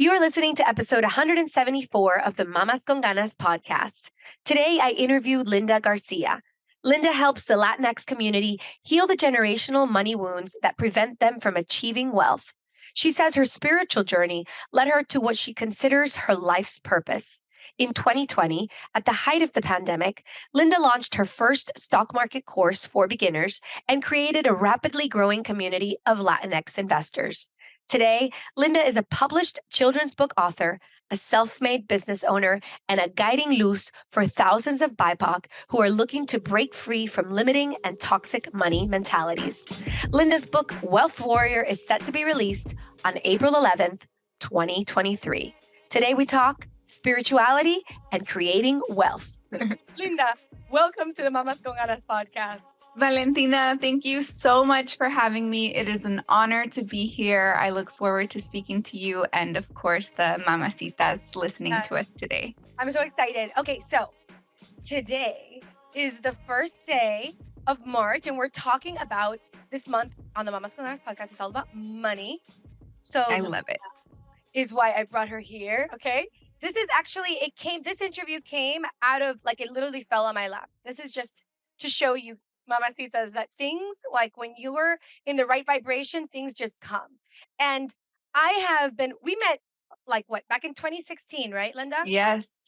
You are listening to episode 174 of the Mamas con Ganas podcast. Today, I interview Linda Garcia. Linda helps the Latinx community heal the generational money wounds that prevent them from achieving wealth. She says her spiritual journey led her to what she considers her life's purpose. In 2020, at the height of the pandemic, Linda launched her first stock market course for beginners and created a rapidly growing community of Latinx investors. Today, Linda is a published children's book author, a self-made business owner, and a guiding luz for thousands of BIPOC who are looking to break free from limiting and toxic money mentalities. Linda's book, Wealth Warrior, is set to be released on April 11th, 2023. Today we talk spirituality and creating wealth. Linda, welcome to the Mamas con Ganas podcast. Valentina, thank you so much for having me. It is an honor to be here. I look forward to speaking to you and, of course, the mamacitas listening to us today. I'm so excited. Okay, so today is the first day of March, and we're talking about this month on the Mamas con Ganas podcast. It's all about money. So I love it. Is why I brought her here, okay? This interview came out of, it literally fell on my lap. This is just to show you, mamacitas, that things, like when you were in the right vibration, things just come. And we met back in 2016, right, Linda? Yes.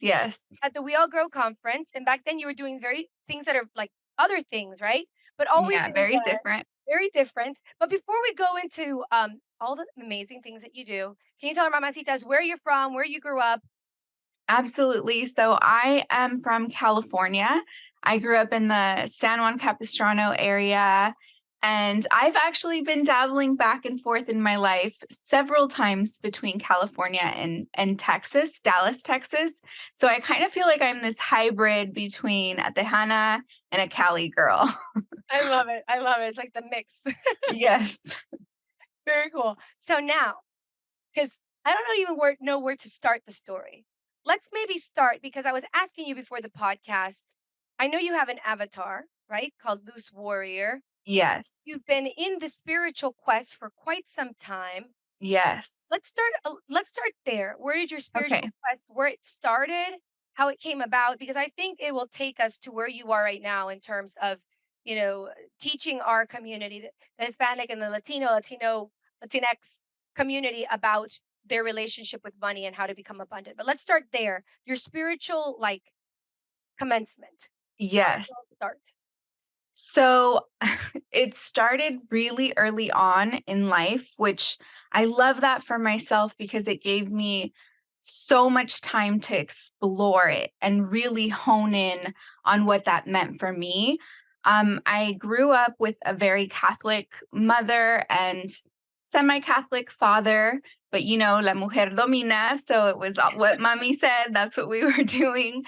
At the We All Grow conference. And back then you were doing things that are like other things, right? But always very different. Very different. But before we go into all the amazing things that you do, can you tell our mamacitas where you're from, where you grew up? Absolutely. So I am from California. I grew up in the San Juan Capistrano area, and I've actually been dabbling back and forth in my life several times between California and Texas, Dallas, Texas. So I kind of feel like I'm this hybrid between a Tejana and a Cali girl. I love it. It's like the mix. Yes. Very cool. So now, because I don't even know where to start the story. Let's maybe start, because I was asking you before the podcast. I know you have an avatar, right? Called Loose Warrior. Yes. You've been in the spiritual quest for quite some time. Yes. Let's start there. Where did your spiritual quest, where it started, how it came about? Because I think it will take us to where you are right now in terms of, teaching our community, the Hispanic and the Latinx community about their relationship with money and how to become abundant. But let's start there. Your spiritual commencement. Yes. Start. So it started really early on in life, which I love that for myself because it gave me so much time to explore it and really hone in on what that meant for me. I grew up with a very Catholic mother and semi-Catholic father, but la mujer domina. So it was what mommy said. That's what we were doing.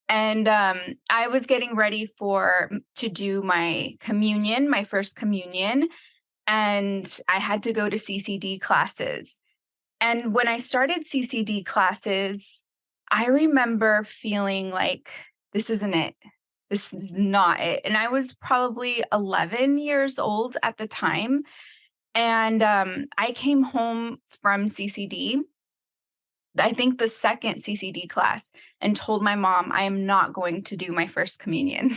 And I was getting ready to do my communion, my first communion, and I had to go to CCD classes. And when I started CCD classes, I remember feeling like, this isn't it. This is not it. And I was probably 11 years old at the time. And I came home from CCD, I think the second CCD class, and told my mom, I am not going to do my first communion.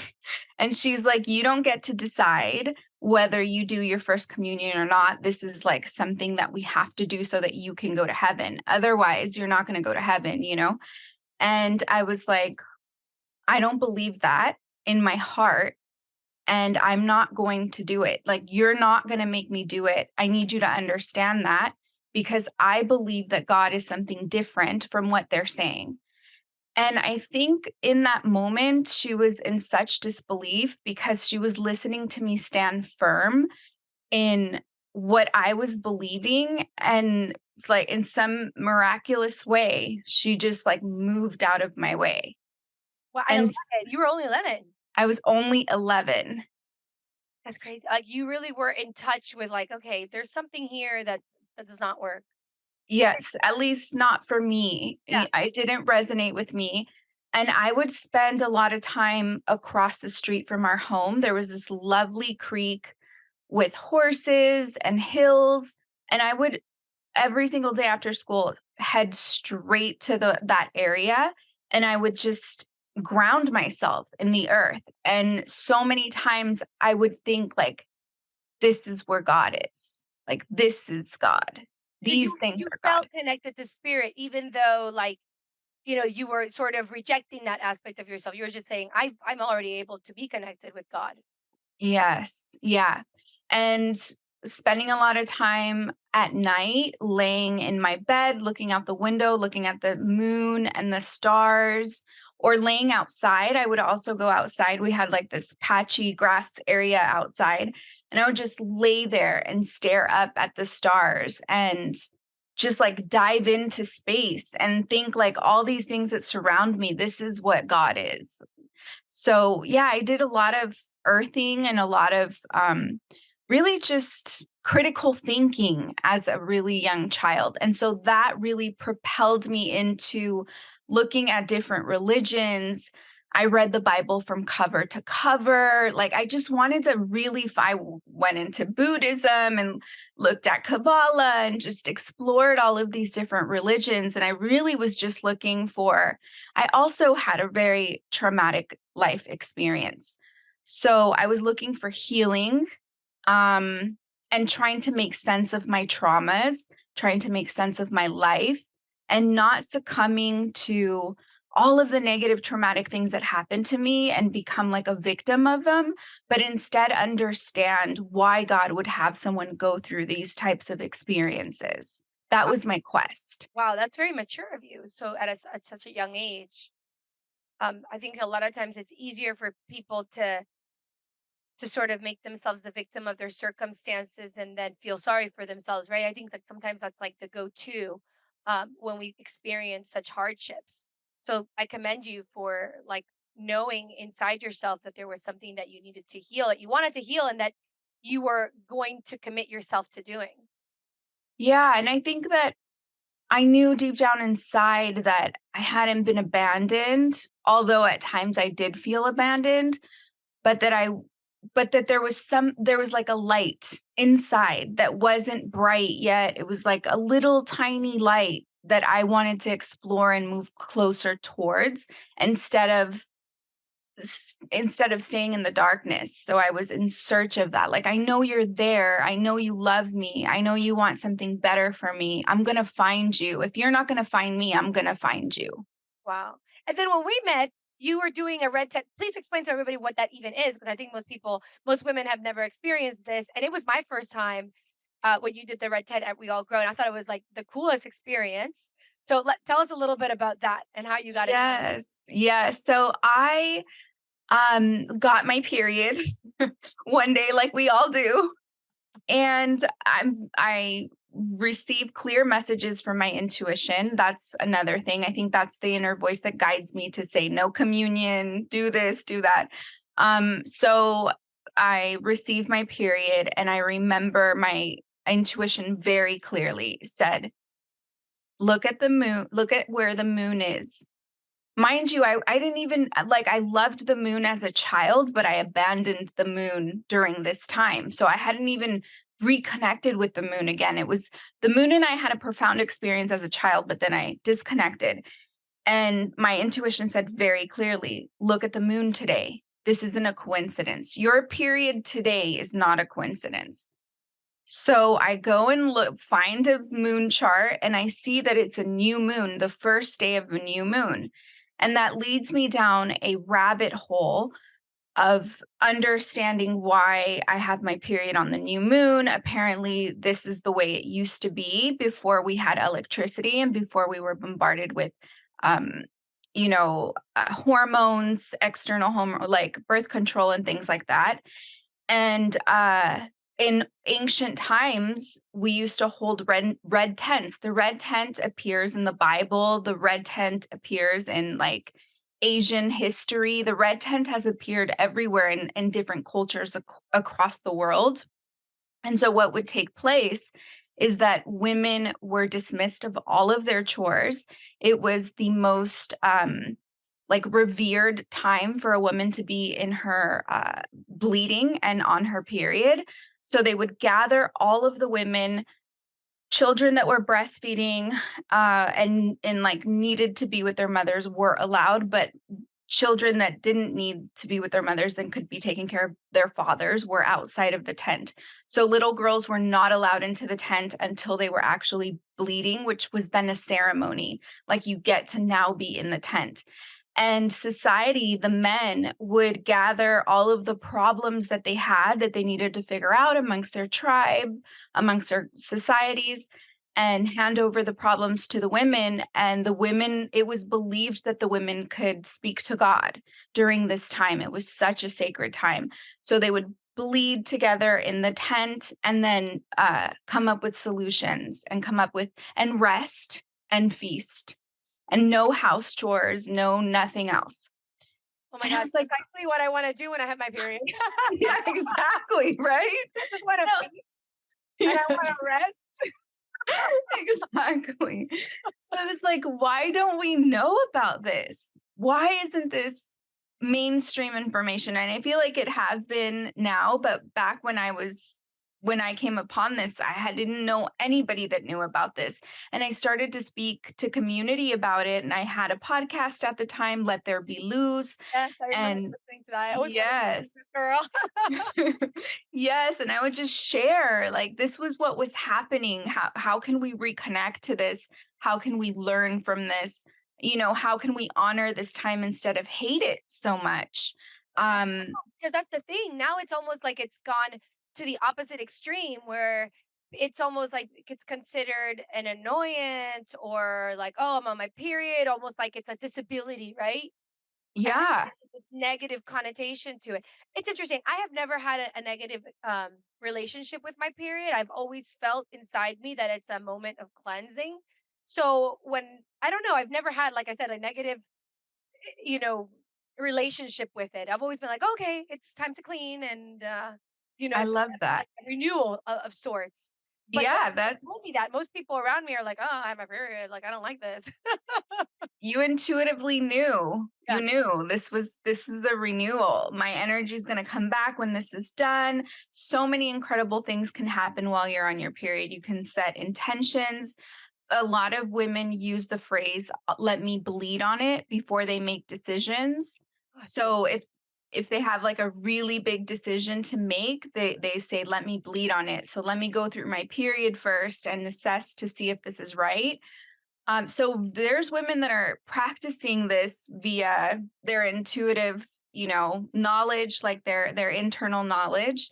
And she's like, you don't get to decide whether you do your first communion or not. This is something that we have to do so that you can go to heaven. Otherwise, you're not going to go to heaven, And I was like, I don't believe that in my heart. And I'm not going to do it. You're not going to make me do it. I need you to understand that, because I believe that God is something different from what they're saying. And I think in that moment, she was in such disbelief because she was listening to me stand firm in what I was believing. And it's in some miraculous way, she just moved out of my way. Well, I love it. You were only 11. I was only 11. That's crazy. You really were in touch with okay, there's something here that does not work. Yes, at least not for me. Yeah. It didn't resonate with me. And I would spend a lot of time across the street from our home. There was this lovely creek with horses and hills. And I would every single day after school head straight to that area, and I would just ground myself in the earth. And so many times I would think like, this is where God is. Like, this is God. So These things you are God. felt connected to spirit, even though like, you were sort of rejecting that aspect of yourself. You were just saying, I'm already able to be connected with God. Yes. Yeah. And spending a lot of time at night laying in my bed, looking out the window, looking at the moon and the stars, or laying outside. I would also go outside. We had like this patchy grass area outside, and I would just lay there and stare up at the stars and just like dive into space and think like all these things that surround me, this is what God is. So, yeah, I did a lot of earthing and a lot of really just critical thinking as a really young child. And so that really propelled me into looking at different religions. I read the Bible from cover to cover. Like, I just wanted to really, went into Buddhism and looked at Kabbalah and just explored all of these different religions. And I really was just looking for, I also had a very traumatic life experience. So I was looking for healing, and trying to make sense of my traumas, trying to make sense of my life, and not succumbing to all of the negative traumatic things that happened to me and become like a victim of them, but instead understand why God would have someone go through these types of experiences. That Wow, was my quest. wow, that's very mature of you. So at such a young age, I think a lot of times it's easier for people to sort of make themselves the victim of their circumstances and then feel sorry for themselves, right? I think that sometimes that's like the go-to when we experience such hardships. So I commend you for like knowing inside yourself that there was something that you needed to heal, that you wanted to heal, and that you were going to commit yourself to doing. Yeah. And I think that I knew deep down inside that I hadn't been abandoned, although at times I did feel abandoned, but that there was like a light inside that wasn't bright yet. It was like a little tiny light that I wanted to explore and move closer towards instead of instead of staying in the darkness. So I was in search of that. Like, I know you're there. I know you love me. I know you want something better for me. I'm going to find you. If you're not going to find me, I'm going to find you. Wow. And then when we met, you were doing a red tent. Please explain to everybody what that even is, because I think most women have never experienced this. And it was my first time when you did the red tent at We All Grow. And I thought it was like the coolest experience. So tell us a little bit about that and how you got into it. Yes. Yes. So I got my period one day like we all do, and I receive clear messages from my intuition. That's another thing. I think that's the inner voice that guides me to say no communion, do this, do that. So I received my period, and I remember my intuition very clearly said, look at the moon, look at where the moon is. Mind you, I didn't even like, I loved the moon as a child, but I abandoned the moon during this time. So I hadn't even reconnected with the moon again. It was the moon, and I had a profound experience as a child, but then I disconnected. And my intuition said very clearly, look at the moon today. This isn't a coincidence. Your period today is not a coincidence. So I go and find a moon chart, and I see that it's a new moon, the first day of a new moon. And that leads me down a rabbit hole of understanding why I have my period on the new moon. Apparently, this is the way it used to be before we had electricity and before we were bombarded with, um, hormones, external hormone, like birth control and things like that. And in ancient times, we used to hold red tents. The red tent appears in the Bible. The red tent appears in like Asian history. The red tent has appeared everywhere in different cultures across the world. And so, what would take place is that women were dismissed of all of their chores. It was the most like revered time for a woman to be in her bleeding and on her period. So they would gather all of the women children that were breastfeeding and like needed to be with their mothers were allowed, but children that didn't need to be with their mothers and could be taking care of their fathers were outside of the tent. So little girls were not allowed into the tent until they were actually bleeding, which was then a ceremony. Like, you get to now be in the tent. And society, the men would gather all of the problems that they had that they needed to figure out amongst their tribe, amongst their societies, and hand over the problems to the women. And the women, it was believed that the women could speak to God during this time. It was such a sacred time. So they would bleed together in the tent and then come up with solutions and come up with and rest and feast and no house chores, no nothing else. Oh my And I gosh, was like, precisely what I want to do when I have my period. yeah, exactly, right? I just want to No, feed and I want yes, to rest. exactly. So I was like, why don't we know about this? Why isn't this mainstream information? And I feel like it has been now, but back when I came upon this, didn't know anybody that knew about this. And I started to speak to community about it. And I had a podcast at the time, Let There Be Loose. Yes, I remember And listening to that. I always wanted to be yes, this girl. yes, and I would just share, like, this was what was happening. How can we reconnect to this? How can we learn from this? How can we honor this time instead of hate it so much? Um, Because that's the thing. Now it's almost like it's gone to the opposite extreme where it's almost like it's considered an annoyance or like, oh, I'm on my period, almost like it's a disability, right? And yeah, this negative connotation to it. It's interesting. I have never had a negative relationship with my period. I've always felt inside me that it's a moment of cleansing. So when I don't know, I've never had, like I said, a negative, you know, relationship with it. I've always been like, okay, it's time to clean, and I it's love like that. a renewal of sorts. But yeah, Yeah, you that told me that most people around me are like, oh, I have my period. Like, I don't like this. you intuitively knew. Yeah. You knew this is a renewal. My energy is going to come back when this is done. So many incredible things can happen while you're on your period. You can set intentions. A lot of women use the phrase, "Let me bleed on it," before they make decisions. Oh, this, So if they have like a really big decision to make, they say, "Let me bleed on it." So let me go through my period first and assess to see if this is right. So there's women that are practicing this via their intuitive, knowledge, like their internal knowledge.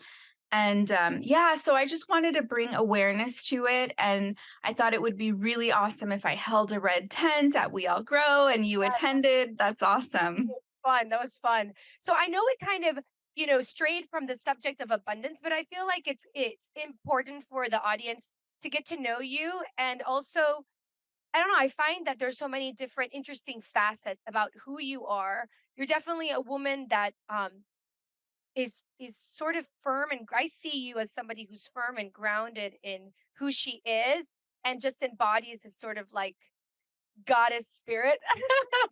And yeah, so I just wanted to bring awareness to it. And I thought it would be really awesome if I held a red tent at We All Grow and you attended. That's awesome. was fun. That was fun. So I know it kind of, strayed from the subject of abundance, but I feel like it's important for the audience to get to know you, and also I don't know, I find that there's so many different interesting facets about who you are. You're definitely a woman that is sort of firm, and I see you as somebody who's firm and grounded in who she is and just embodies this sort of like goddess spirit.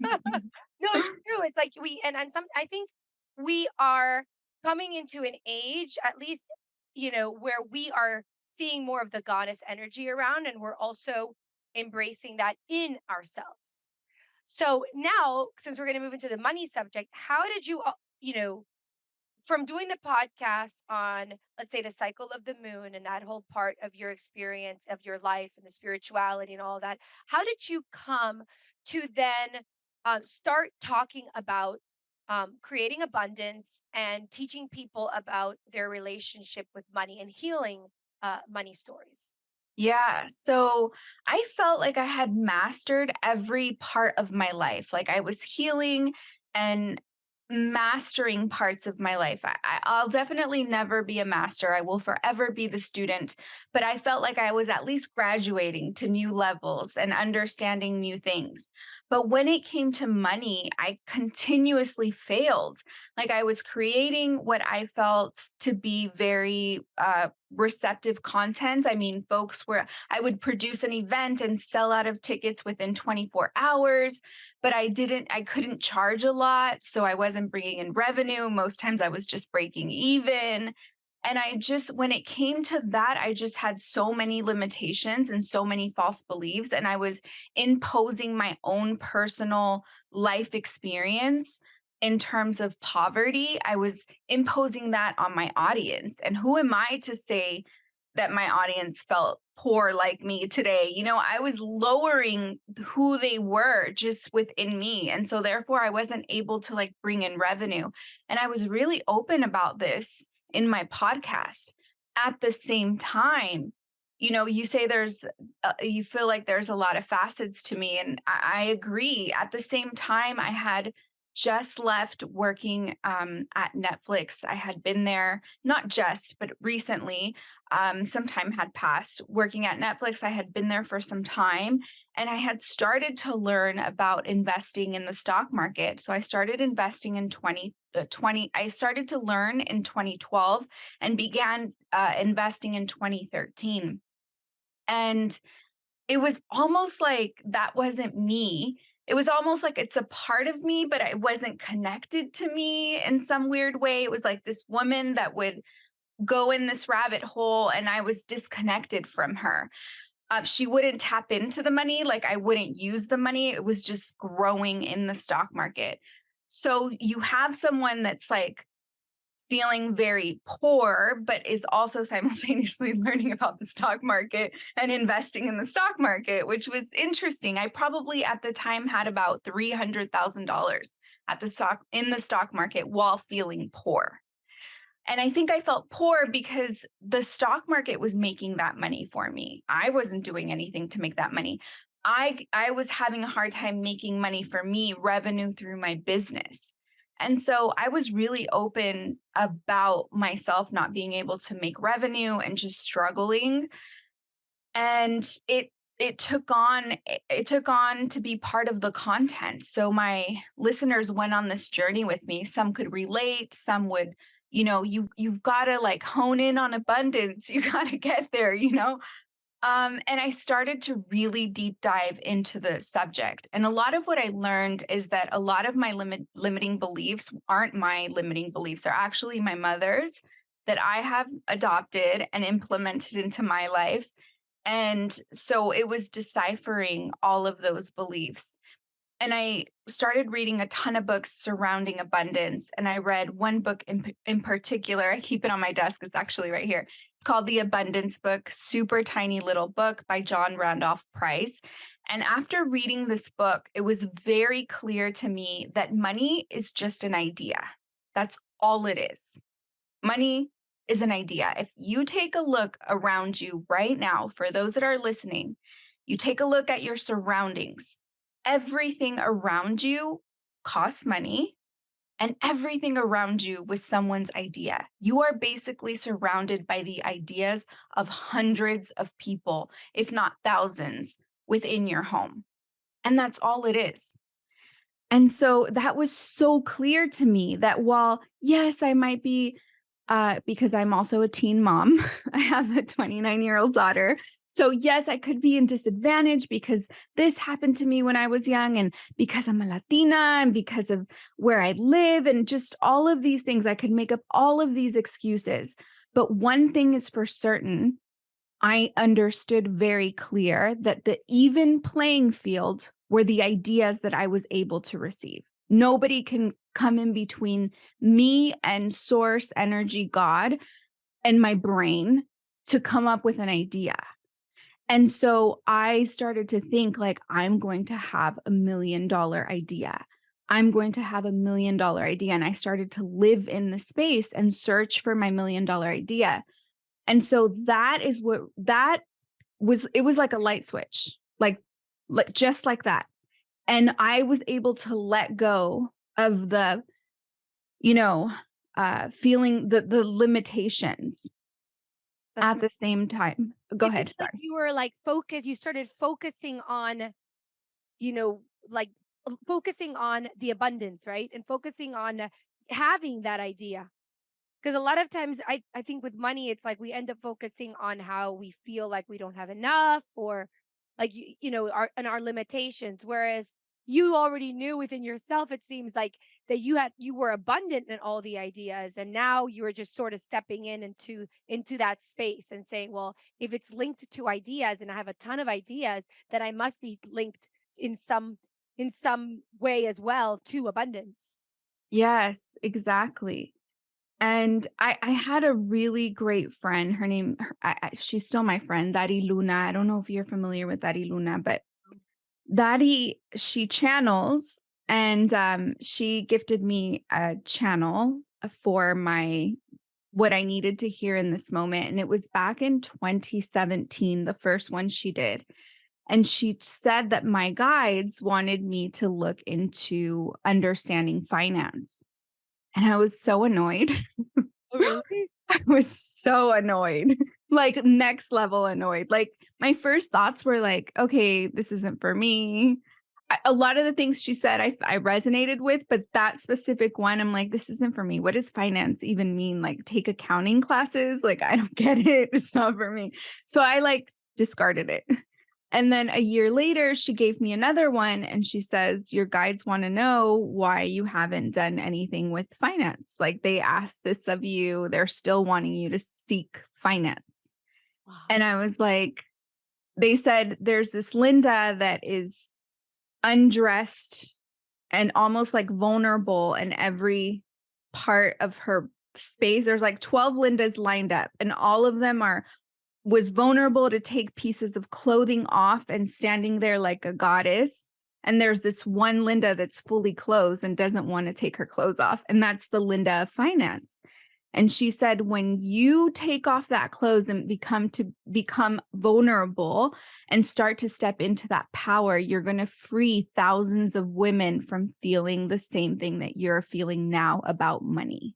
No, it's true. It's like and some I think we are coming into an age, at least, where we are seeing more of the goddess energy around, and we're also embracing that in ourselves. So now, since we're going to move into the money subject, how did you, from doing the podcast on, let's say, the cycle of the moon and that whole part of your experience of your life and the spirituality and all that, how did you come to then start talking about creating abundance and teaching people about their relationship with money and healing money stories? Yeah. So I felt like I had mastered every part of my life. Like I was healing and mastering parts of my life. I'll definitely never be a master. I will forever be the student. But I felt like I was at least graduating to new levels and understanding new things. But when it came to money, I continuously failed. Like I was creating what I felt to be very receptive content. I mean, I would produce an event and sell out of tickets within 24 hours, but I couldn't charge a lot. So I wasn't bringing in revenue. Most times I was just breaking even. And when it came to that, I just had so many limitations and so many false beliefs. And I was imposing my own personal life experience in terms of poverty. I was imposing that on my audience. And who am I to say that my audience felt poor like me today? I was lowering who they were just within me. And so therefore I wasn't able to like bring in revenue. And I was really open about this in my podcast. At the same time, you say you feel like there's a lot of facets to me, and I agree. At the same time, I had just left working at Netflix. I had been there, not just, but recently, some time had passed working at Netflix. I had been there for some time, and I had started to learn about investing in the stock market. So I started investing in 2020. I started to learn in 2012 and began investing in 2013. And it was almost like that wasn't me. It was almost like it's a part of me, but it wasn't connected to me in some weird way. It was like this woman that would go in this rabbit hole, and I was disconnected from her. She wouldn't tap into the money, like I wouldn't use the money. It was just growing in the stock market. So you have someone that's like feeling very poor, but is also simultaneously learning about the stock market and investing in the stock market, which was interesting. I probably at the time had about $300,000 at the stock market while feeling poor. And I think I felt poor because the stock market was making that money for me. I wasn't doing anything to make that money. I was having a hard time making money for me, revenue through my business. And so I was really open about myself not being able to make revenue and just struggling. And it took on to be part of the content. So my listeners went on this journey with me. Some could relate, some would, you've got to like hone in on abundance. You got to get there. And I started to really deep dive into the subject. And a lot of what I learned is that a lot of my limiting beliefs aren't my limiting beliefs. They're actually my mother's that I have adopted and implemented into my life. And so it was deciphering all of those beliefs. And I started reading a ton of books surrounding abundance. And I read one book in particular. I keep it on my desk. It's actually right here. It's called The Abundance Book, super tiny little book by John Randolph Price. And after reading this book, it was very clear to me that money is just an idea. That's all it is. Money is an idea. If you take a look around you right now, for those that are listening, you take a look at your surroundings. Everything around you costs money, and everything around you was someone's idea. You are basically surrounded by the ideas of hundreds of people, if not thousands, within your home. And that's all it is. And so that was so clear to me that while, yes, I might be, because I'm also a teen mom, I have a 29-year-old daughter. So, yes, I could be in disadvantage because this happened to me when I was young, and because I'm a Latina, and because of where I live, and just all of these things. I could make up all of these excuses. But one thing is for certain, I understood very clear that the even playing field were the ideas that I was able to receive. Nobody can come in between me and source energy, God, and my brain to come up with an idea. And so I started to think like, I'm going to have $1 million idea. I'm going to have $1 million idea. And I started to live in the space and search for my $1 million idea. And so it was like a light switch, like just like that. And I was able to let go of the, feeling the limitations That's at the same time. Go It ahead. seems like Sorry. you were like focused, you started focusing on, you know, like focusing on the abundance, right? And focusing on having that idea. Because a lot of times I think with money, it's like we end up focusing on how we feel like we don't have enough, or like, our limitations. Whereas you already knew within yourself, it seems like that you were abundant in all the ideas, and now you were just sort of stepping into that space and saying, well, if it's linked to ideas and I have a ton of ideas, then I must be linked in some way as well to abundance. Yes, exactly. And I had a really great friend. Her name, she's still my friend, Dari Luna. I don't know if you're familiar with Dari Luna, but Dari, she channels, and she gifted me a channel for my what I needed to hear in this moment. And it was back in 2017, the first one she did. And she said that my guides wanted me to look into understanding finance. And I was so annoyed. Oh, really? I was so annoyed, like next level annoyed. Like my first thoughts were like, okay, this isn't for me. A lot of the things she said, I resonated with, but that specific one, I'm like, this isn't for me. What does finance even mean? Like take accounting classes? Like, I don't get it. It's not for me. So I like discarded it. And then a year later, she gave me another one and she says, your guides want to know why you haven't done anything with finance. Like they asked this of you, they're still wanting you to seek finance. Wow. And I was like, they said, there's this Linda that is undressed and almost like vulnerable in every part of her space. There's like 12 Lindas lined up, and all of them was vulnerable to take pieces of clothing off and standing there like a goddess. And there's this one Linda that's fully clothed and doesn't want to take her clothes off. And that's the Linda of finance. And she said, when you take off that clothes and become vulnerable and start to step into that power, you're going to free thousands of women from feeling the same thing that you're feeling now about money.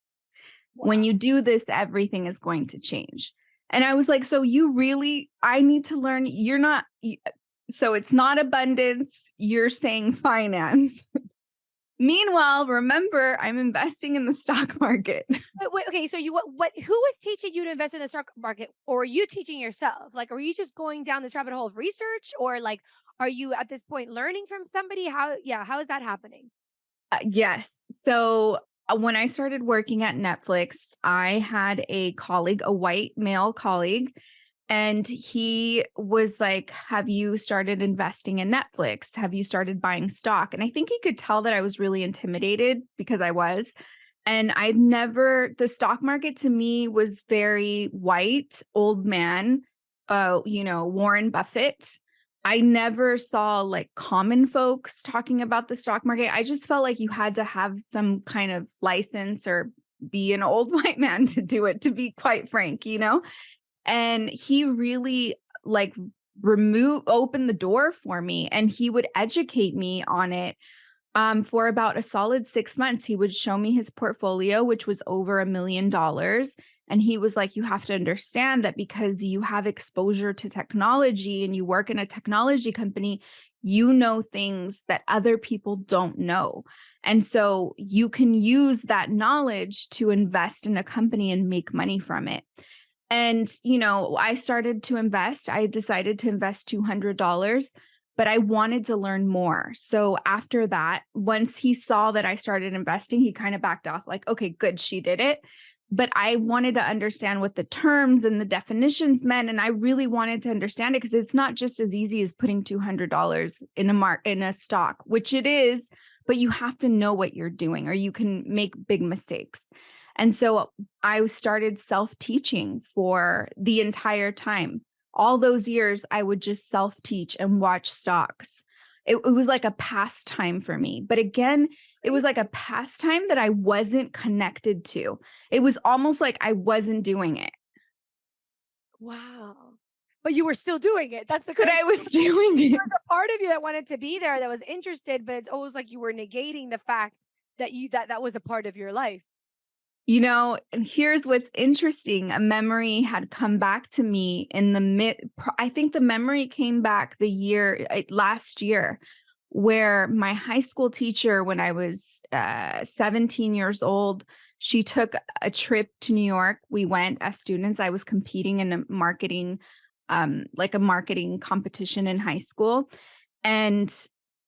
Wow. When you do this, everything is going to change. And I was like, so I need to learn, so it's not abundance, you're saying finance. Meanwhile, remember, I'm investing in the stock market. Wait, okay, so who was teaching you to invest in the stock market, or are you teaching yourself? Like, are you just going down this rabbit hole of research, or like, are you at this point learning from somebody? How is that happening? Yes. So when I started working at Netflix, I had a colleague, a white male colleague, and he was like, have you started investing in Netflix? Have you started buying stock? And I think he could tell that I was really intimidated because I was. And the stock market to me was very white, old man, Warren Buffett. I never saw like common folks talking about the stock market. I just felt like you had to have some kind of license or be an old white man to do it, to be quite frank, And he really like opened the door for me, and he would educate me on it. For about a solid 6 months, he would show me his portfolio, which was over $1 million. And he was like, you have to understand that because you have exposure to technology and you work in a technology company, you know things that other people don't know. And so you can use that knowledge to invest in a company and make money from it. And, I started to invest. I decided to invest $200, but I wanted to learn more. So after that, once he saw that I started investing, he kind of backed off like, okay, good, she did it. But I wanted to understand what the terms and the definitions meant. And I really wanted to understand it because it's not just as easy as putting $200 in a stock, which it is, but you have to know what you're doing or you can make big mistakes. And so I started self-teaching for the entire time. All those years, I would just self-teach and watch stocks. It was like a pastime for me. But again, it was like a pastime that I wasn't connected to. It was almost like I wasn't doing it. Wow. But you were still doing it. That's the But crazy. I was doing it. There was a part of you that wanted to be there, that was interested, but it's almost like you were negating the fact that that was a part of your life. And here's what's interesting. A memory had come back to me I think the memory came back last year, where my high school teacher, when I was 17 years old, she took a trip to New York. We went as students. I was competing in a marketing competition in high school. And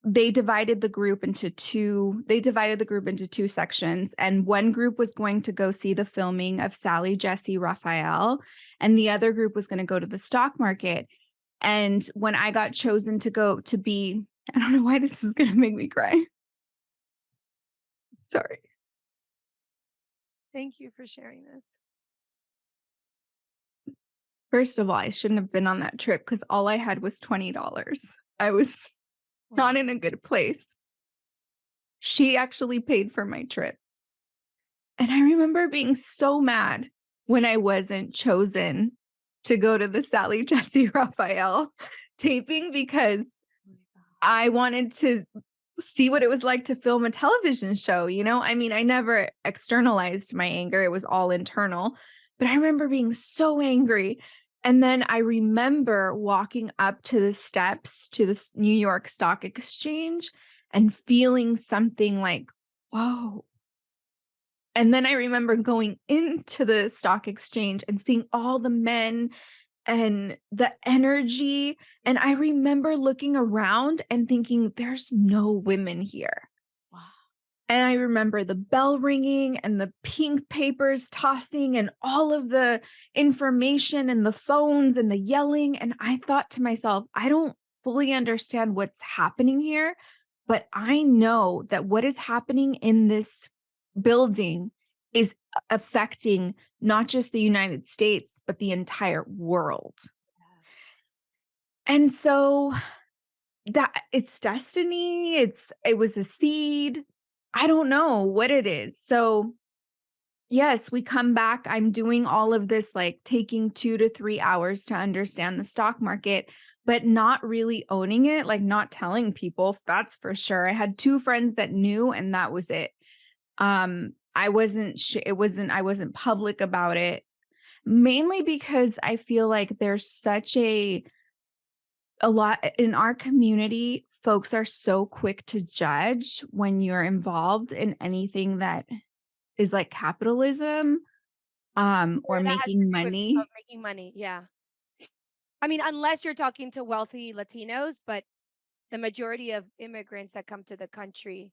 they divided the group into two sections, and one group was going to go see the filming of Sally Jesse Raphael, and the other group was going to go to the stock market. And when I got chosen to go to be, I don't know why this is going to make me cry. Sorry. Thank you for sharing this. First of all, I shouldn't have been on that trip because all I had was $20. I was not in a good place. She actually paid for my trip. And I remember being so mad when I wasn't chosen to go to the Sally Jesse Raphael taping because I wanted to see what it was like to film a television show, you know? I mean, I never externalized my anger. It was all internal. But I remember being so angry. And then I remember walking up to the steps to the New York Stock Exchange and feeling something like, whoa. And then I remember going into the stock exchange and seeing all the men and the energy. And I remember looking around and thinking, there's no women here. Wow. And I remember the bell ringing and the pink papers tossing and all of the information and the phones and the yelling. And I thought to myself, I don't fully understand what's happening here, but I know that what is happening in this building is affecting not just the United States, but the entire world. And so that it's destiny. It was a seed. I don't know what it is. So yes, we come back. I'm doing all of this, like taking 2 to 3 hours to understand the stock market, but not really owning it, like not telling people. That's for sure. I had 2 friends that knew, and that was it. I wasn't public about it, mainly because I feel like there's such a lot in our community. Folks are so quick to judge when you're involved in anything that is like capitalism, or Yeah, that has to making do with money. making money. Yeah. I mean, unless you're talking to wealthy Latinos, but the majority of immigrants that come to the country,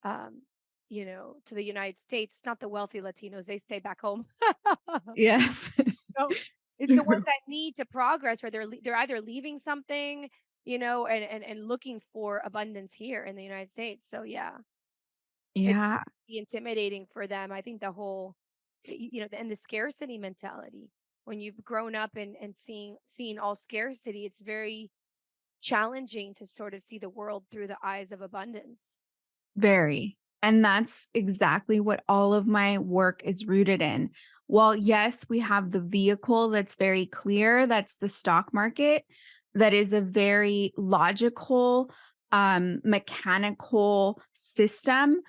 um, to the United States, it's not the wealthy Latinos, they stay back home. Yes. So it's the ones True. that need to progress, or they're either leaving something, and looking for abundance here in the United States. So yeah, it Yeah, be intimidating for them. I think the whole, and the scarcity mentality. When you've grown up and seeing all scarcity, it's very challenging to sort of see the world through the eyes of abundance. very. And that's exactly what all of my work is rooted in. While yes, we have the vehicle that's very clear, that's the stock market, that is a very logical, mechanical system.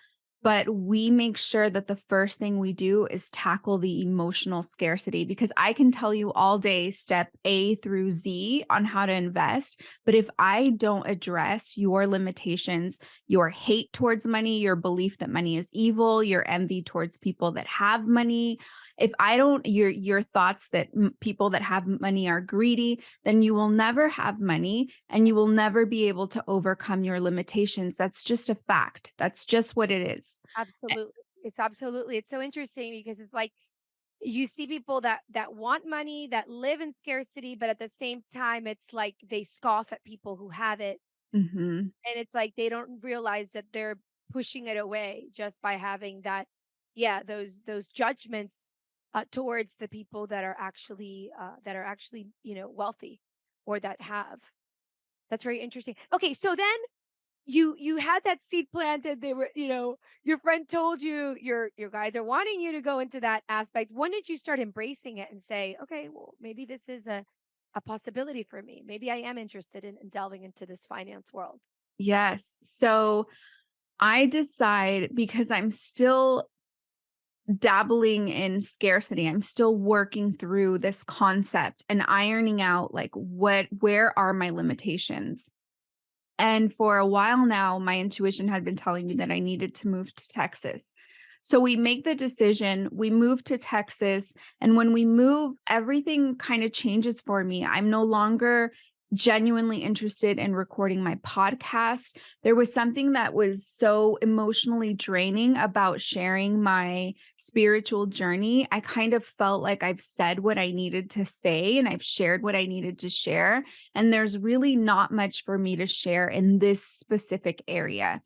But we make sure that the first thing we do is tackle the emotional scarcity, because I can tell you all day step A through Z on how to invest. But if I don't address your limitations, your hate towards money, your belief that money is evil, your envy towards people that have money, if I don't, your thoughts that people that have money are greedy, then you will never have money and you will never be able to overcome your limitations. That's just a fact. That's just what it is. Absolutely. It's so interesting because it's like you see people that want money, that live in scarcity, but at the same time, it's like they scoff at people who have it. Mhm. And it's like they don't realize that they're pushing it away just by having that, yeah, those judgments towards the people that are actually wealthy, or that have. That's very interesting. Okay, so then you had that seed planted. They were, your friend told you your guides are wanting you to go into that aspect. When did you start embracing it and say, okay, well, maybe this is a possibility for me. Maybe I am interested in delving into this finance world. Yes. So I decide, because I'm still dabbling in scarcity, I'm still working through this concept and ironing out like where are my limitations. And for a while now, my intuition had been telling me that I needed to move to Texas. So we make the decision, we move to Texas. And when we move, everything kind of changes for me. I'm no longer genuinely interested in recording my podcast. There was something that was so emotionally draining about sharing my spiritual journey. I kind of felt like I've said what I needed to say and I've shared what I needed to share. And there's really not much for me to share in this specific area.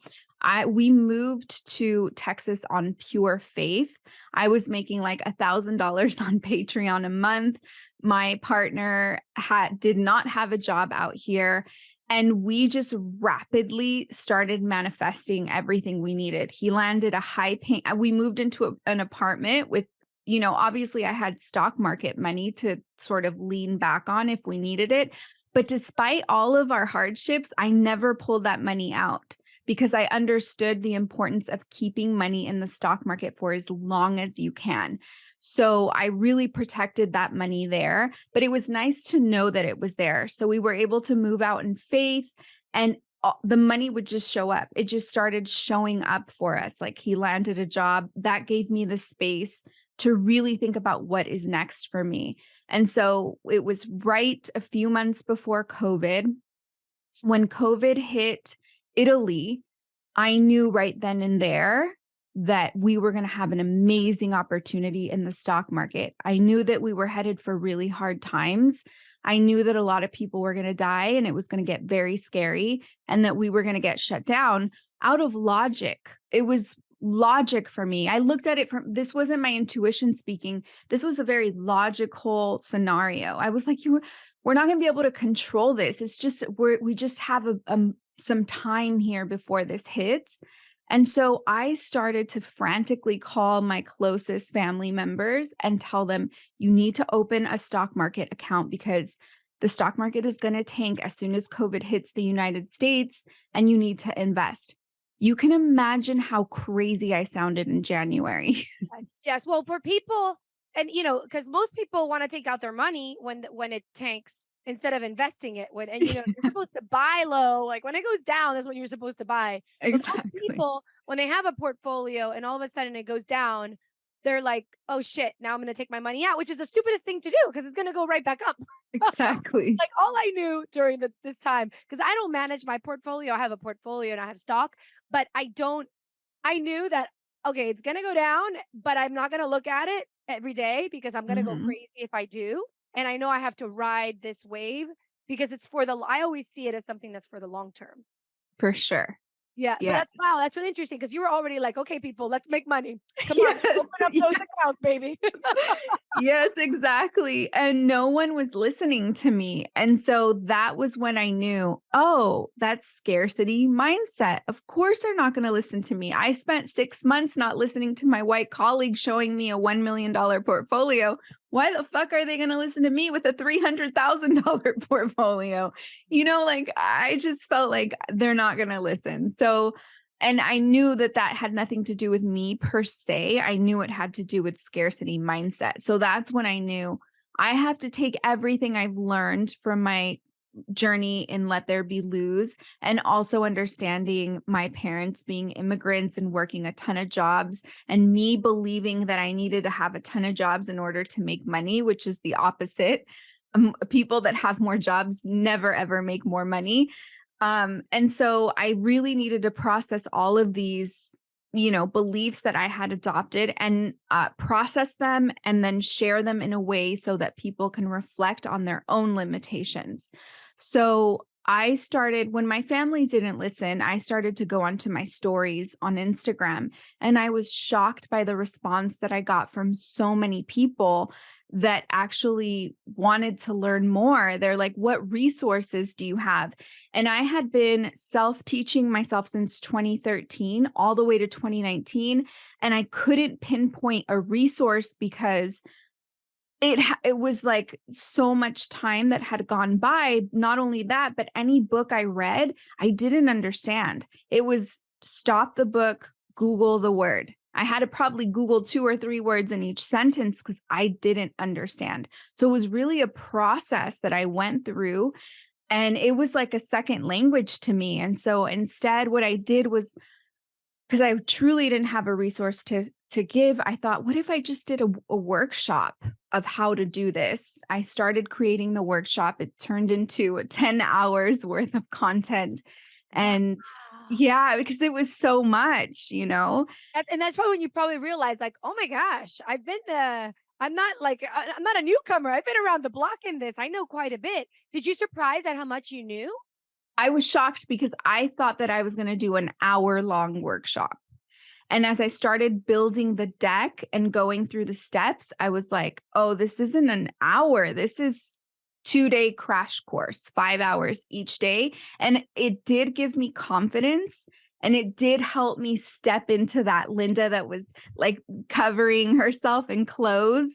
We moved to Texas on pure faith. I was making like $1,000 on Patreon a month. My partner did not have a job out here. And we just rapidly started manifesting everything we needed. He landed a high pay. We moved into an apartment with, obviously I had stock market money to sort of lean back on if we needed it. But despite all of our hardships, I never pulled that money out because I understood the importance of keeping money in the stock market for as long as you can. So I really protected that money there, but it was nice to know that it was there. So we were able to move out in faith, and the money would just show up. It just started showing up for us. Like he landed a job that gave me the space to really think about what is next for me. And so it was right a few months before COVID. When COVID hit Italy, I knew right then and there that we were going to have an amazing opportunity in the stock market. I knew that we were headed for really hard times. I knew that a lot of people were going to die and it was going to get very scary and that we were going to get shut down out of logic. It was logic for me. I looked at it this wasn't my intuition speaking. This was a very logical scenario. I was like, we're not going to be able to control this. It's just, we just have some time here before this hits. And so I started to frantically call my closest family members and tell them, you need to open a stock market account because the stock market is going to tank as soon as COVID hits the United States and you need to invest. You can imagine how crazy I sounded in January. Yes. Well, for people, and because most people want to take out their money when it tanks instead of investing it. You're supposed to buy low, like when it goes down, that's when you're supposed to buy. Exactly. But most people, when they have a portfolio and all of a sudden it goes down, they're like, oh shit, now I'm going to take my money out, which is the stupidest thing to do because it's going to go right back up. Exactly. Like all I knew during this time, because I don't manage my portfolio. I have a portfolio and I have stock, but I knew that, okay, it's going to go down, but I'm not going to look at it every day because I'm going to go crazy if I do. And I know I have to ride this wave because I always see it as something that's for the long term. For sure. Yeah. Yes. But that's really interesting because you were already like, okay, people, let's make money. Come on, open up those accounts, baby. Yes, exactly. And no one was listening to me. And so that was when I knew, oh, that's scarcity mindset. Of course, they're not going to listen to me. I spent 6 months not listening to my white colleague showing me a $1 million portfolio. Why the fuck are they going to listen to me with a $300,000 portfolio? I just felt like they're not going to listen. So, and I knew that had nothing to do with me per se. I knew it had to do with scarcity mindset. So that's when I knew I have to take everything I've learned from my journey in Let There Be Lose, and also understanding my parents being immigrants and working a ton of jobs, and me believing that I needed to have a ton of jobs in order to make money, which is the opposite. People that have more jobs never, ever make more money. And so I really needed to process all of these, beliefs that I had adopted and process them and then share them in a way so that people can reflect on their own limitations. So I started, when my family didn't listen, I started to go onto my stories on Instagram, and I was shocked by the response that I got from so many people that actually wanted to learn more. They're like, what resources do you have? And I had been self-teaching myself since 2013 all the way to 2019. And I couldn't pinpoint a resource because it was like so much time that had gone by. Not only that, but any book I read, I didn't understand. It was stop the book, Google the word. I had to probably Google 2 or 3 words in each sentence because I didn't understand. So it was really a process that I went through, and it was like a second language to me. And so instead, what I did was, because I truly didn't have a resource to to give, I thought, what if I just did a workshop of how to do this? I started creating the workshop. It turned into 10 hours worth of content. Wow. And yeah, because it was so much, And that's probably when you probably realize, like, oh my gosh, I'm not like, I'm not a newcomer. I've been around the block in this. I know quite a bit. Did you surprise at how much you knew? I was shocked because I thought that I was going to do an hour-long workshop. And as I started building the deck and going through the steps, I was like, oh, this isn't an hour. This is 2-day crash course, 5 hours each day. And it did give me confidence. And it did help me step into that Linda that was like covering herself in clothes,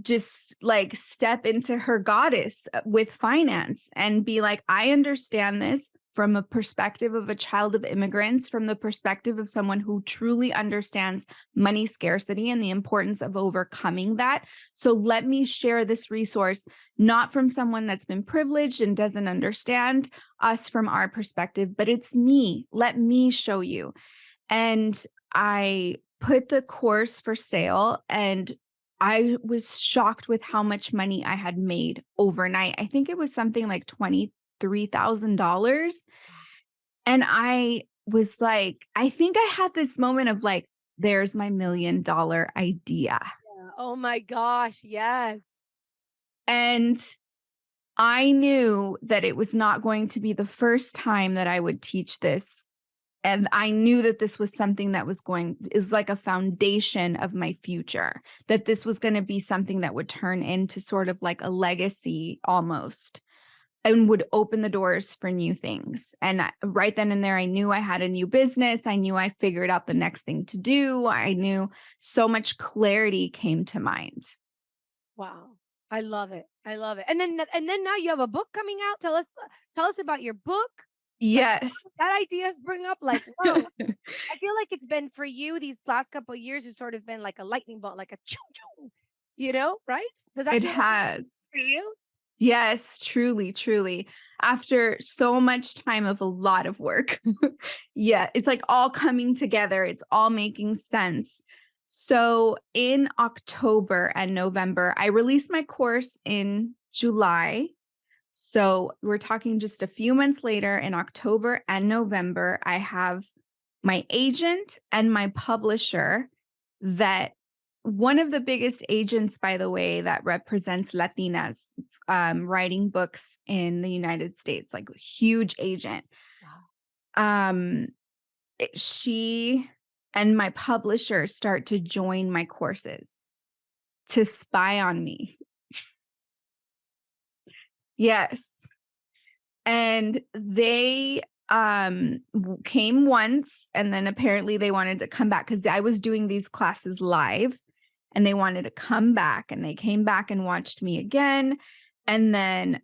just like step into her goddess with finance and be like, I understand this from a perspective of a child of immigrants, from the perspective of someone who truly understands money scarcity and the importance of overcoming that. So let me share this resource, not from someone that's been privileged and doesn't understand us from our perspective, but it's me. Let me show you. And I put the course for sale, and I was shocked with how much money I had made overnight. I think it was something like $23,000. And I was like, I think I had this moment of like, there's my $1 million idea. Yeah. Oh my gosh. Yes. And I knew that it was not going to be the first time that I would teach this. And I knew that this was something that is like a foundation of my future, that this was going to be something that would turn into sort of like a legacy almost, and would open the doors for new things. And right then and there, I knew I had a new business. I knew I figured out the next thing to do. I knew so much clarity came to mind. Wow. I love it. I love it. And then now you have a book coming out. Tell us about your book. Like, Yes. that idea spring up like, whoa. I feel like it's been for you these last couple of years, it's sort of been like a lightning bolt, like a choo choo, right? Does that It feel like it has. for you? Yes, truly, truly. After so much time of a lot of work. Yeah, it's like all coming together. It's all making sense. So in October and November, I released my course in July. So we're talking just a few months later in October and November, I have my agent and my publisher, that one of the biggest agents, by the way, that represents Latinas writing books in the United States, like a huge agent. Wow. Um, she and my publisher start to join my courses to spy on me. Yes. And they came once, and then apparently they wanted to come back because I was doing these classes live, and they wanted to come back, and they came back and watched me again. And then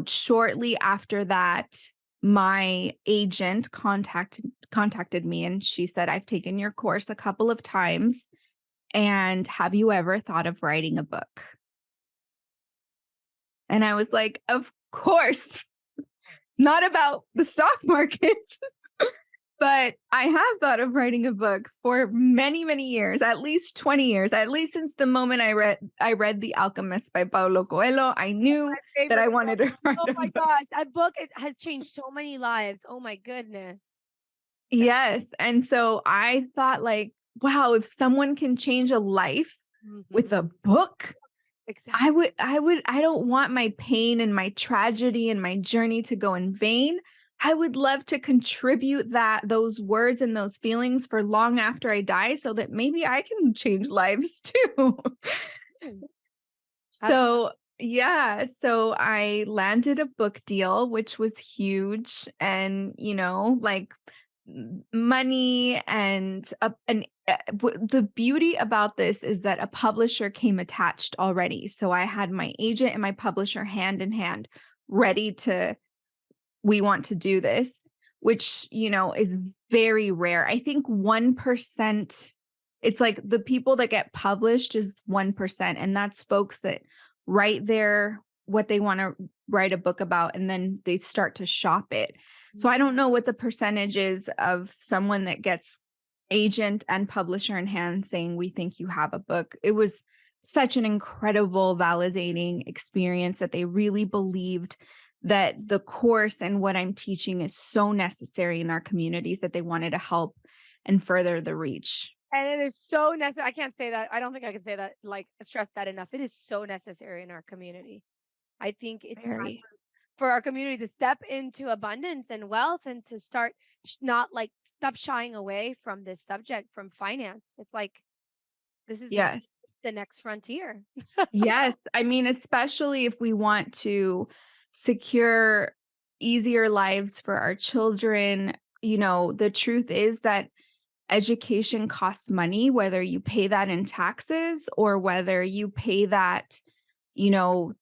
shortly after that, my agent contacted me, and she said, I've taken your course a couple of times, and have you ever thought of writing a book? And I was like, of course. Not about the stock market, but I have thought of writing a book for many, many years, at least 20 years, at least since the moment I read The Alchemist by Paulo Coelho. I knew My that I favorite wanted book. to write Oh a my book. gosh. That book, it has changed so many lives. Oh my goodness. Yes. And so I thought like, wow, if someone can change a life with Mhm. a book, Exactly. I don't want my pain and my tragedy and my journey to go in vain. I would love to contribute those words and those feelings for long after I die so that maybe I can change lives too. Mm. I So, yeah, so I landed a book deal, which was huge, and, like money and the beauty about this is that a publisher came attached already. So I had my agent and my publisher hand in hand, ready to, we want to do this, which, is very rare. I think 1%, it's like the people that get published is 1%. And that's folks that write what they want to write a book about, and then they start to shop it. So I don't know what the percentage is of someone that gets agent and publisher in hand saying, "We think you have a book." It was such an incredible, validating experience that they really believed that the course and what I'm teaching is so necessary in our communities that they wanted to help and further the reach. And it is so necessary. I can't say that. I don't think I can say that, like, stress that enough. It is so necessary in our community. I think it's time Very. for our community to step into abundance and wealth and to start not like stop shying away from this subject, from finance. It's like this is Yes. the next frontier. Yes. I mean, especially if we want to secure easier lives for our children, the truth is that education costs money, whether you pay that in taxes or whether you pay that,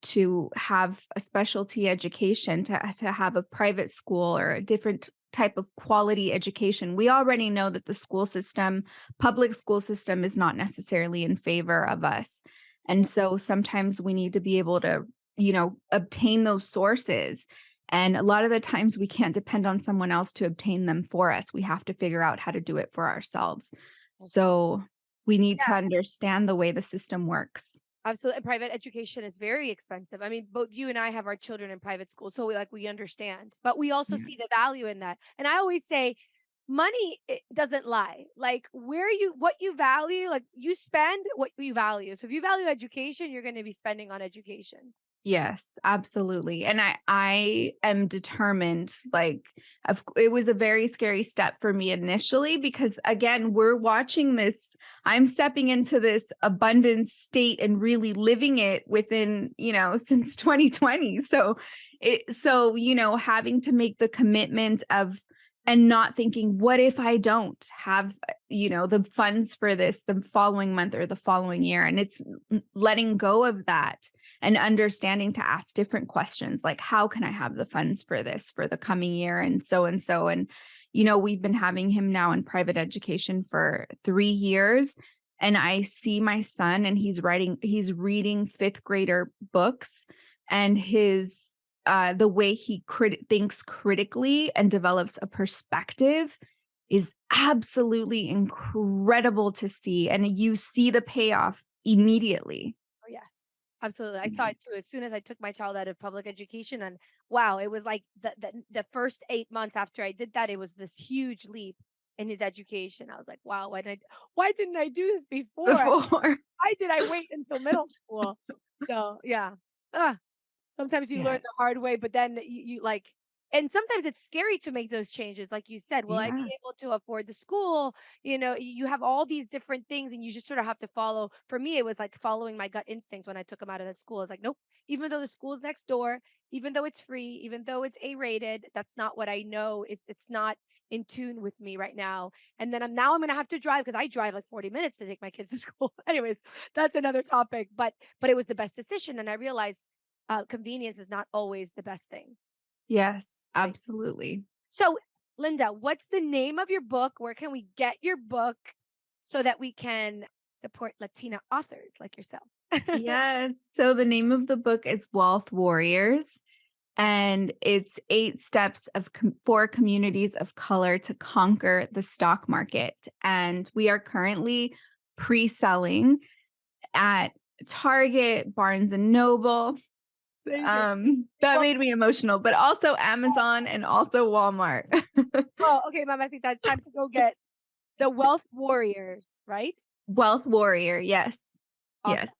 to have a specialty education, to have a private school or a different type of quality education. We already know that the public school system is not necessarily in favor of us. And so sometimes we need to be able to, obtain those sources. And a lot of the times we can't depend on someone else to obtain them for us. We have to figure out how to do it for ourselves. So we need to understand the way the system works. Absolutely. And private education is very expensive. I mean, both you and I have our children in private school, so we understand. But we also Yeah. see the value in that. And I always say money doesn't lie. Like what you value, like you spend what you value. So if you value education, you're going to be spending on education. Yes, absolutely. And I am determined, it was a very scary step for me initially because again, we're watching this, I'm stepping into this abundance state and really living it within, since 2020. So having to make the commitment of and not thinking, what if I don't have, the funds for this the following month or the following year? And it's letting go of that and understanding to ask different questions like, how can I have the funds for this for the coming year? And so and so. And, we've been having him now in private education for 3 years. And I see my son and he's reading fifth grader books and the way he thinks critically and develops a perspective is absolutely incredible to see. And you see the payoff immediately. Oh, yes, absolutely. I saw Yeah. it too. As soon as I took my child out of public education, and wow, it was like the first 8 months after I did that, it was this huge leap in his education. I was like, wow, why didn't I do this before? Before. Why did I wait until middle school? So yeah. Ugh. Sometimes you learn Yeah. the hard way, but then you like, and sometimes it's scary to make those changes. Like you said, will I be Yeah. able to afford the school? You have all these different things and you just sort of have to follow. For me, it was like following my gut instinct when I took him out of the school. I was like, nope, even though the school's next door, even though it's free, even though it's A-rated, that's not what I know it's not in tune with me right now. And then I'm gonna have to drive because I drive like 40 minutes to take my kids to school. Anyways, that's another topic. But it was the best decision. And I realized convenience is not always the best thing. Yes, Right. absolutely. So, Linda, what's the name of your book? Where can we get your book so that we can support Latina authors like yourself? Yes. So the name of the book is Wealth Warriors, and it's 8 steps for communities of color to conquer the stock market. And we are currently pre-selling at Target, Barnes and Noble. Amazing. That Well, made me emotional, but also Amazon and also Walmart. oh, okay, Mamacita, it's time to go get The Wealth Warriors, right? Wealth Warrior. Yes. Awesome. Yes.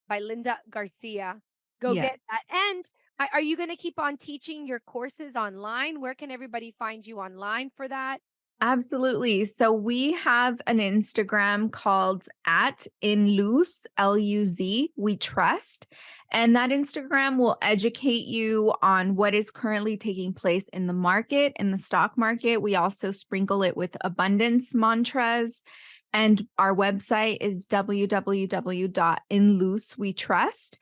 By Linda Garcia. Go Yes. get that. And are you going to keep on teaching your courses online? Where can everybody find you online for that? Absolutely. So we have an Instagram called at inluz, Luz, we trust. And that Instagram will educate you on what is currently taking place in the market, in the stock market. We also sprinkle it with abundance mantras. And our website is www.inluzwetrust.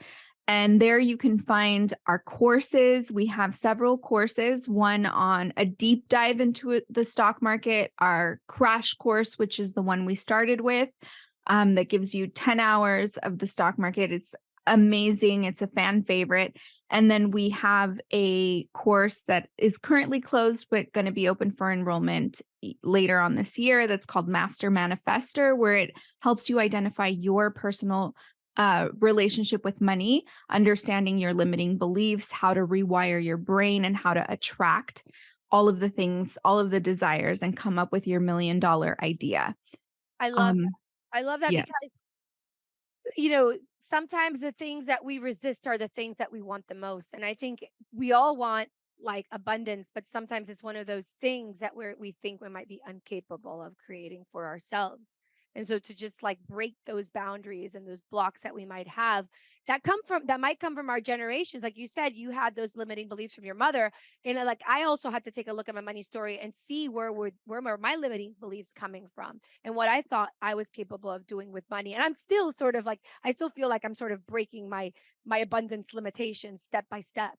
And there you can find our courses. We have several courses, one on a deep dive into the stock market, our crash course, which is the one we started with, that gives you 10 hours of the stock market. It's amazing. It's a fan favorite. And then we have a course that is currently closed, but going to be open for enrollment later on this year. That's called Master Manifester, where it helps you identify your personal relationship with money, understanding your limiting beliefs, how to rewire your brain, and how to attract all of the things, all of the desires, and come up with your $1 million idea. I love that. I love that Yes. because sometimes the things that we resist are the things that we want the most. And I think we all want like abundance, but sometimes it's one of those things that we think we might be incapable of creating for ourselves. And so to just like break those boundaries and those blocks that we might have that might come from our generations. Like you said, you had those limiting beliefs from your mother. And like I also had to take a look at my money story and see where were my limiting beliefs coming from and what I thought I was capable of doing with money. And I'm still sort of like, I still feel like I'm sort of breaking my abundance limitations step by step.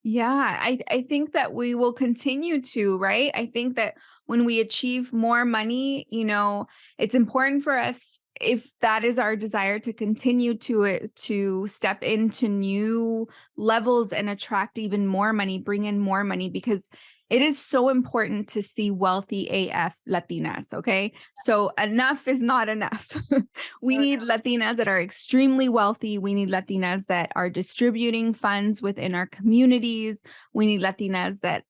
Yeah, I think that we will continue to, right? I think that when we achieve more money, it's important for us, if that is our desire, to continue to step into new levels and attract even more money, bring in more money, because it is so important to see wealthy AF Latinas, okay? So enough is not enough. We need Latinas that are extremely wealthy. We need Latinas that are distributing funds within our communities. We need Latinas that,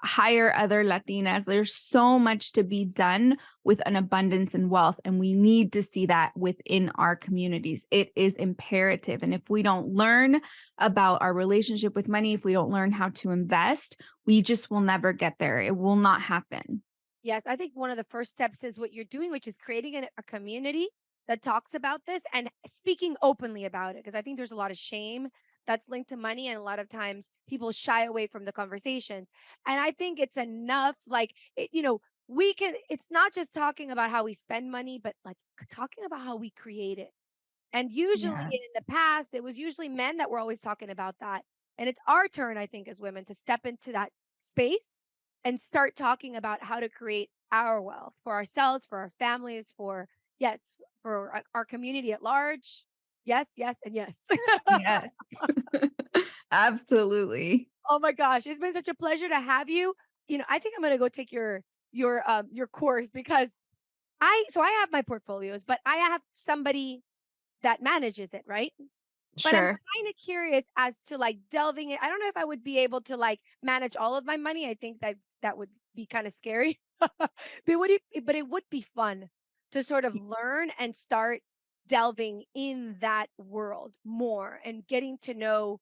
hire other Latinas. There's so much to be done with an abundance and wealth, and we need to see that within our communities. It is imperative. And if we don't learn about our relationship with money, if we don't learn how to invest, we just will never get there. It will not happen. Yes, I think one of the first steps is what you're doing, which is creating a community that talks about this and speaking openly about it. Because I think there's a lot of shame that's linked to money. And a lot of times people shy away from the conversations. And I think it's enough, like, it's not just talking about how we spend money, but like talking about how we create it. And usually in Yes. the past, it was usually men that were always talking about that. And it's our turn, I think, as women to step into that space and start talking about how to create our wealth for ourselves, for our families, for our community at large. Yes, yes, and yes. Yes. Absolutely. Oh my gosh, it's been such a pleasure to have you. I think I'm gonna go take your course because I have my portfolios, but I have somebody that manages it, right? But I'm Sure. kind of curious as to like delving in. I don't know if I would be able to like manage all of my money. I think that would be kind of scary. But it would be fun to sort of learn and start delving in that world more and getting to know,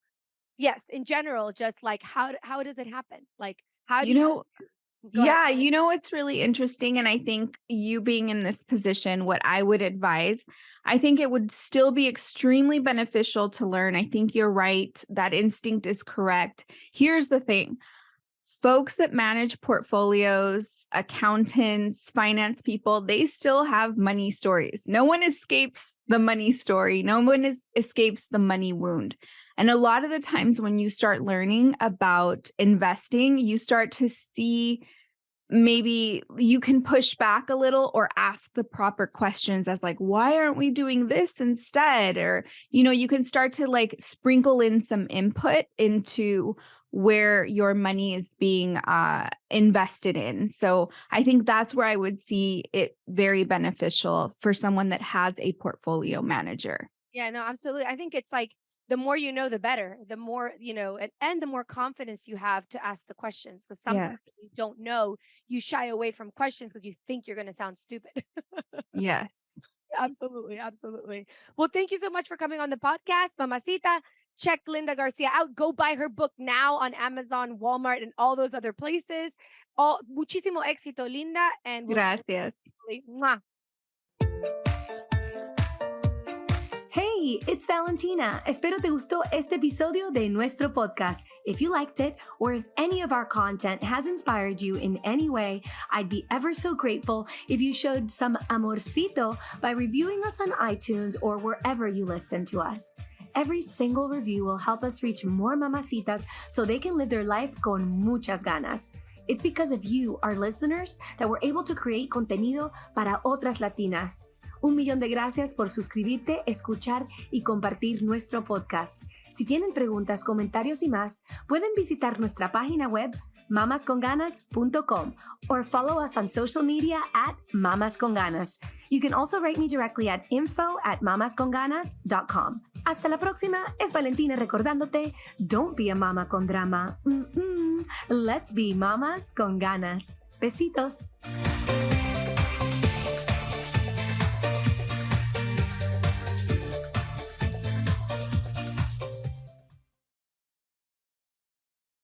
yes, in general, just like how does it happen? Like how do You you know, go ahead? Yeah, it's really interesting. And I think you being in this position, what I would advise, I think it would still be extremely beneficial to learn. I think you're right. That instinct is correct. Here's the thing. Folks that manage portfolios, accountants, finance people, they still have money stories. No one escapes the money story. No one escapes the money wound. And a lot of the times when you start learning about investing, you start to see, maybe you can push back a little or ask the proper questions, as like, why aren't we doing this instead? Or, you can start to like sprinkle in some input into where your money is being invested in. So I think that's where I would see it very beneficial for someone that has a portfolio manager. Yeah, no, absolutely. I think it's like the more you know, the better. The more, and the more confidence you have to ask the questions. Because sometimes when you Yes. don't know, you shy away from questions because you think you're going to sound stupid. Yes. Absolutely, absolutely. Well, thank you so much for coming on the podcast, Mamacita. Check Linda Garcia out. Go buy her book now on Amazon, Walmart, and all those other places. Muchísimo éxito, Linda, and we'll see Gracias. you. Mwah. Hey, it's Valentina. Espero te gustó este episodio de nuestro podcast. If you liked it, or if any of our content has inspired you in any way, I'd be ever so grateful if you showed some amorcito by reviewing us on iTunes or wherever you listen to us. Every single review will help us reach more mamacitas so they can live their life con muchas ganas. It's because of you, our listeners, that we're able to create contenido para otras latinas. Un millón de gracias por suscribirte, escuchar y compartir nuestro podcast. Si tienen preguntas, comentarios y más, pueden visitar nuestra página web mamasconganas.com or follow us on social media at mamasconganas. You can also write me directly at info@mamasconganas.com. Hasta la próxima, es Valentina recordándote, don't be a mama con drama. Let's be mamas con ganas. Besitos.